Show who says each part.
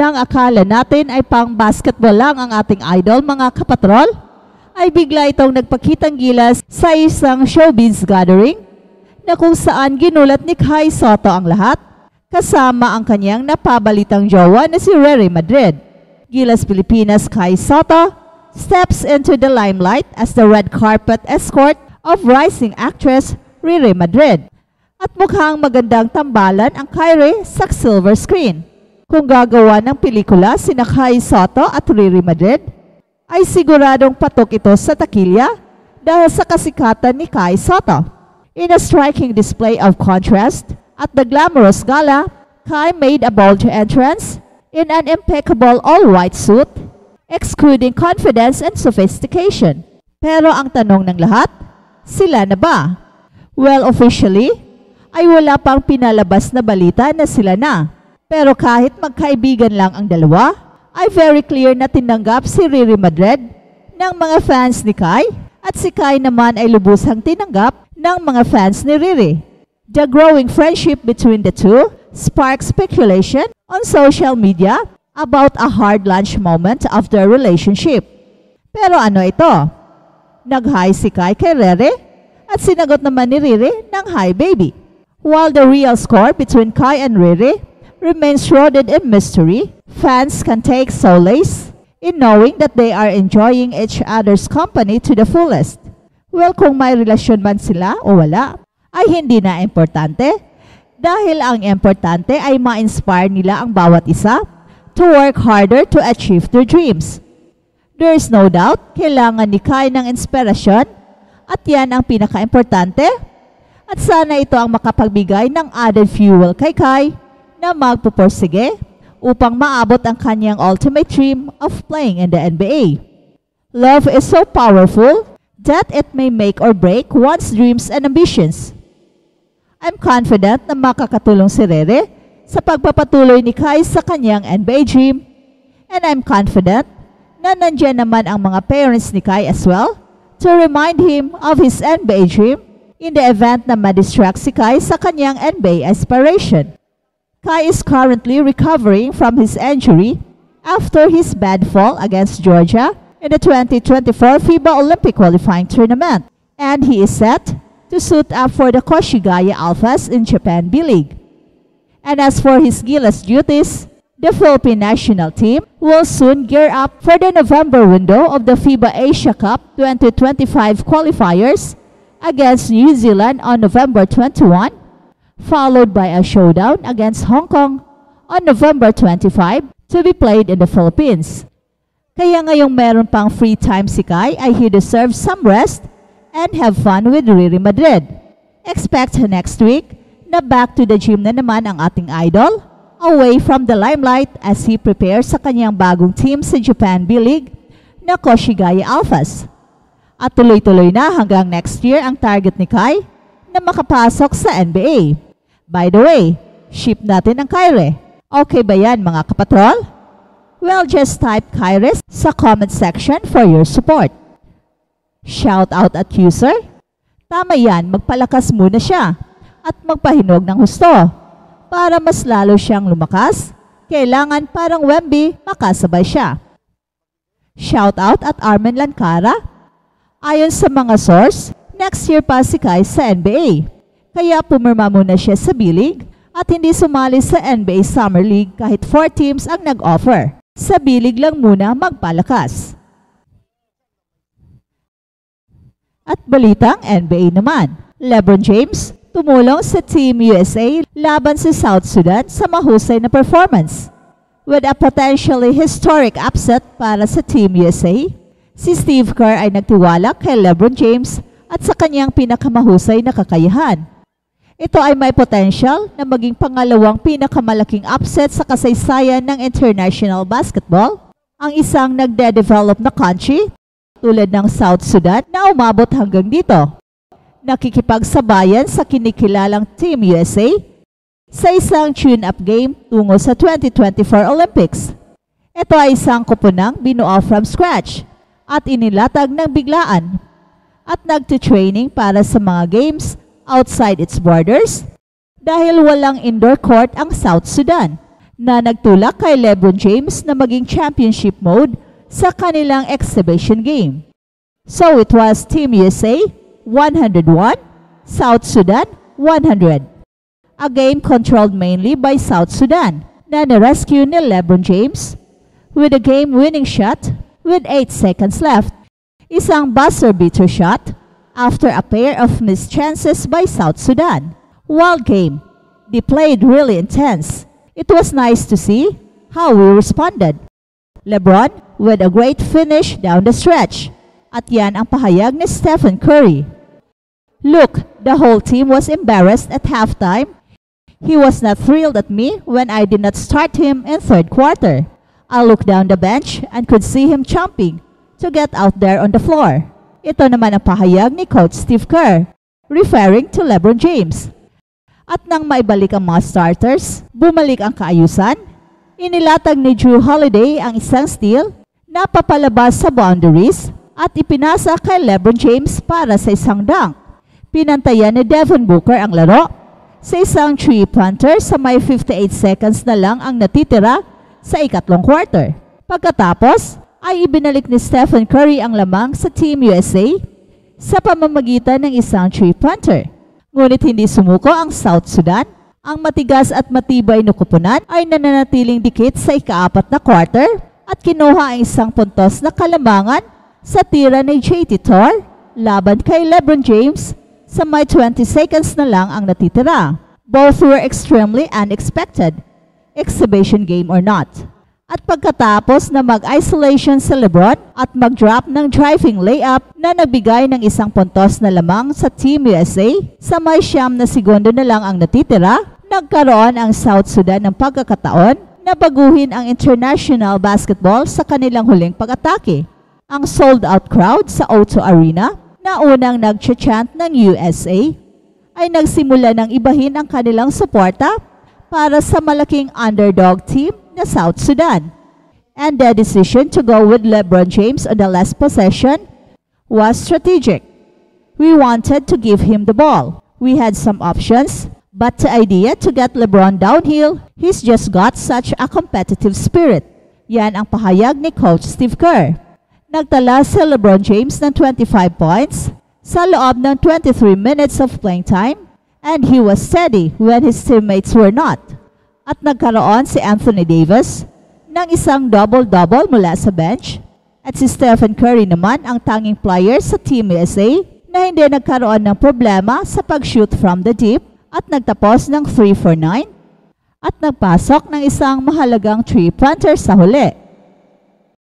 Speaker 1: nang akala natin ay pang basketball lang ang ating idol mga kapatrol, ay bigla itong nagpakitang gilas sa isang showbiz gathering na kung saan ginulat ni Kai Sotto ang lahat kasama ang kanyang napabalitang jowa na si Rere Madrid. Gilas Pilipinas Kai Sotto steps into the limelight as the red carpet escort of rising actress Rere Madrid. At mukhang magandang tambalan ang Kyrie sa silver screen. Kung gagawa ng pelikula sina Kai Sotto at Rere Madrid, ay siguradong patok ito sa takilya dahil sa kasikatan ni Kai Sotto. In a striking display of contrast at the glamorous gala, Kai made a bold entrance in an impeccable all-white suit, exuding confidence and sophistication. Pero ang tanong ng lahat, sila na ba? Well, officially, ay wala pang pinalabas na balita na sila na. Pero kahit magkaibigan lang ang dalawa, ay very clear na tinanggap si Rere Madrid ng mga fans ni Kai at si Kai naman ay lubusang tinanggap ng mga fans ni Rere. The growing friendship between the two sparked speculation on social media about a hard lunch moment of their relationship. Pero ano ito? Nag-hi si Kai kay Rere at sinagot naman ni Rere ng hi baby. While the real score between Kai and Rere remains shrouded in mystery, fans can take solace in knowing that they are enjoying each other's company to the fullest. Well, kung may relasyon man sila o wala, ay hindi na importante dahil ang importante ay ma-inspire nila ang bawat isa to work harder to achieve their dreams. There is no doubt, kailangan ni Kai ng inspirasyon at yan ang pinaka-importante at sana ito ang makapagbigay ng added fuel kay Kai na magpupursige upang maabot ang kanyang ultimate dream of playing in the NBA. Love is so powerful that it may make or break one's dreams and ambitions. I'm confident na makakatulong si Rere sa pagpapatuloy ni Kai sa kanyang NBA dream, and I'm confident na nandiyan naman ang mga parents ni Kai as well to remind him of his NBA dream in the event na ma-distract si Kai sa kanyang NBA aspiration. Kai is currently recovering from his injury after his bad fall against Georgia in the 2024 FIBA Olympic qualifying tournament, and he is set to suit up for the Koshigaya Alphas in Japan B-League. And as for his Gilas duties, the Philippine national team will soon gear up for the November window of the FIBA Asia Cup 2025 qualifiers against New Zealand on November 21, followed by a showdown against Hong Kong on November 25 to be played in the Philippines. Kaya ngayong meron pang free time si Kai ay he deserves some rest and have fun with Rere Madrid. Expect next week na back to the gym na naman ang ating idol, away from the limelight as he prepares sa kanyang bagong team sa Japan B-League na Koshigaya Alphas. At tuloy-tuloy na hanggang next year ang target ni Kai na makapasok sa NBA. By the way, ship natin ang Kyrie. Okay ba yan mga kapatrol? Well, just type Kyrie sa comment section for your support. Shout out at user. Tama yan, magpalakas muna siya at magpahinog ng husto. Para mas lalo siyang lumakas, kailangan parang Wemby makasabay siya. Shout out at Armen Lancara. Ayon sa mga source, next year pa si Kai sa NBA. Kaya pumirma muna siya sa B-League at hindi sumali sa NBA Summer League kahit 4 teams ang nag-offer. Sa B-League lang muna magpalakas. At balitang NBA naman, LeBron James tumulong sa Team USA laban sa South Sudan sa mahusay na performance. With a potentially historic upset para sa Team USA, si Steve Kerr ay nagtiwala kay LeBron James at sa kanyang pinakamahusay na kakayahan. Ito ay may potential na maging pangalawang pinakamalaking upset sa kasaysayan ng international basketball, ang isang nagde-develop na country tulad ng South Sudan na umabot hanggang dito. Nakikipagsabayan sa kinikilalang Team USA sa isang tune-up game tungo sa 2024 Olympics. Ito ay isang kupunang binuo from scratch at inilatag ng biglaan at nagtitraining para sa mga games outside its borders dahil walang indoor court ang South Sudan. na nagtulak kay LeBron James na maging championship mode sa kanilang exhibition game. So it was Team USA 101, South Sudan 100. A game controlled mainly by South Sudan na na-rescue ni LeBron James with a game-winning shot with 8 seconds left. Isang buzzer-beater shot after a pair of missed chances by South Sudan. Wild game. They played really intense. It was nice to see how we responded. LeBron with a great finish down the stretch. At yan ang pahayag ni Stephen Curry. Look, the whole team was embarrassed at halftime. He was not thrilled at me when I did not start him in third quarter. I looked down the bench and could see him chomping to get out there on the floor. Ito naman ang pahayag ni Coach Steve Kerr, referring to LeBron James. At nang maibalik ang mga starters, bumalik ang kaayusan, inilatag ni Jrue Holiday ang isang steal na papalabas sa boundaries at ipinasa kay LeBron James para sa isang dunk. Pinantayan ni Devin Booker ang laro sa isang three-pointer sa may 58 seconds na lang ang natitira sa ikatlong quarter. Pagkatapos, ay ibinalik ni Stephen Curry ang lamang sa Team USA sa pamamagitan ng isang three-pointer. Ngunit hindi sumuko ang South Sudan. Ang matigas at matibay na kupunan ay nananatiling dikit sa ika-4 na quarter at kinuha ang isang puntos na kalamangan sa tira ni JT Thor laban kay LeBron James sa may 20 seconds na lang ang natitira. Both were extremely unexpected, exhibition game or not. At pagkatapos na mag-isolation sa LeBron at mag-drop ng driving layup na nagbigay ng isang puntos na lamang sa Team USA, sa may 9 na segundo na lang ang natitira, nagkaroon ang South Sudan ng pagkakataon na baguhin ang international basketball sa kanilang huling pag-atake. Ang sold-out crowd sa O2 Arena na unang nag-chant ng USA ay nagsimula ng ibahin ang kanilang suporta para sa malaking underdog team na South Sudan. And the decision to go with LeBron James on the last possession was strategic. We wanted to give him the ball. We had some options, but the idea to get LeBron downhill, he's just got such a competitive spirit. Yan ang pahayag ni Coach Steve Kerr. Nagtala si LeBron James ng 25 points sa loob ng 23 minutes of playing time, and he was steady when his teammates were not. At nagkaroon si Anthony Davis ng isang double-double mula sa bench at si Stephen Curry naman ang tanging player sa Team USA na hindi nagkaroon ng problema sa pag-shoot from the deep at nagtapos ng 3 for 9 at nagpasok ng isang mahalagang 3-pointer sa huli.